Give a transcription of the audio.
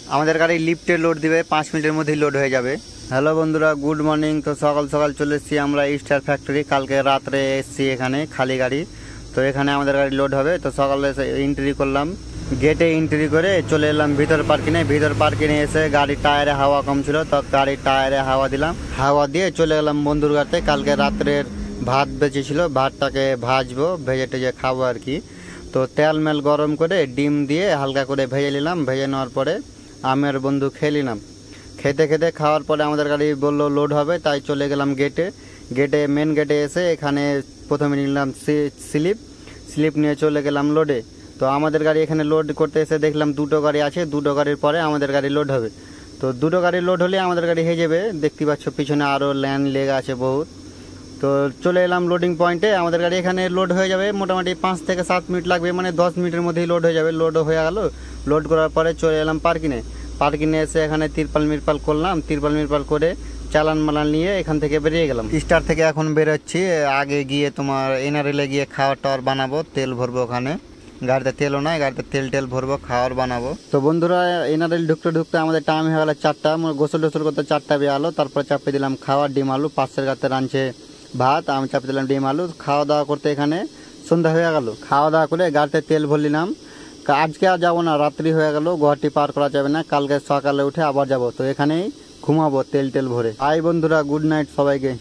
আমাদের গাড়ি লিফটে লোড দিবে, 5 মিনিটের মধ্যেই লোড হয়ে যাবে। হ্যালো বন্ধুরা, গুড মর্নিং। তো সকাল সকাল চলে এসেছি আমরা স্টার ফ্যাক্টরি। কালকে রাত্রে এসেছি এখানে খালি গাড়ি, তো এখানে আমাদের গাড়ি লোড হবে। তো সকালে এন্ট্রি করলাম, গেটে এন্ট্রি করে চলে এলাম ভিতর পার্কিংয়ে। ভিতর পার্কিংয়ে এসে গাড়ির টায়ারে হাওয়া কম ছিল, তো গাড়ির টায়ারে হাওয়া দিলাম। হাওয়া দিয়ে চলে গেলাম বন্ধুর গাড়িতে। কালকে রাত্রের ভাত বেঁচেছিল, ভাতটাকে ভাজবো, ভেজে টেজে খাবো আর কি। তো তেল মেল গরম করে ডিম দিয়ে হালকা করে ভেজে নিলাম। ভেজে নেওয়ার পরে আমি আর বন্ধু খেয়ে নিলাম। খেতে খেতে খাওয়ার পরে আমাদের গাড়ি বললো লোড হবে, তাই চলে গেলাম গেটে মেন গেটে এসে এখানে প্রথমে নিলাম স্লিপ নিয়ে চলে গেলাম লোডে। তো আমাদের গাড়ি এখানে লোড করতে এসে দেখলাম দুটো গাড়ি আছে, দুটো গাড়ির পরে আমাদের গাড়ি লোড হবে। তো দুটো গাড়ি লোড হলে আমাদের গাড়ি হয়ে যাবে। দেখতে পাচ্ছ পিছনে আরও লাইন লেগে আছে বহুত। তো চলে এলাম লোডিং পয়েন্টে। আমাদের গাড়ি এখানে লোড হয়ে যাবে মোটামুটি 5 থেকে 7 মিনিট লাগবে, মানে 10 মিনিটের মধ্যেই লোড হয়ে যাবে। লোড হয়ে গেল। লোড করার পরে চলে এলাম পার্কিংয়ে এসে এখানে তিরপাল মিরপাল করলাম। তিরপাল মিরপাল করে চালান মালান নিয়ে এখান থেকে বেরিয়ে গেলাম। স্টার থেকে এখন বেরোচ্ছি। আগে গিয়ে তোমার এনআরএলে গিয়ে খাওয়ার টাওয়ার বানাবো, তেল ভরবো ওখানে। গাড়িতে তেলও নাই, গাড়িতে তেল ভরবো, খাওয়ার বানাবো। তো বন্ধুরা, এনআরএল ঢুকতে আমাদের টাইম হয়ে গেল 4টা। গোসল টোসল করতে 4টা বেজে গেলো। তারপরে চাপে দিলাম খাওয়ার, ডিম আলু। পাশের গাতে রাঁধছে ভাত, আমি চাপে দিলাম ডিম আলু। খাওয়া দাওয়া করতে এখানে সন্ধ্যা হয়ে গেল। খাওয়া দাওয়া করে গাড়িতে তেল ভরলাম। আজকে আর যাবো না, রাত্রি হয়ে গেল, গুয়াহাটি পার করা যাবে না। কালকে সকালে উঠে আবার যাব। তো এখানেই ঘুমাবো তেল ভরে। আই বন্ধুরা, গুড নাইট সবাইকে।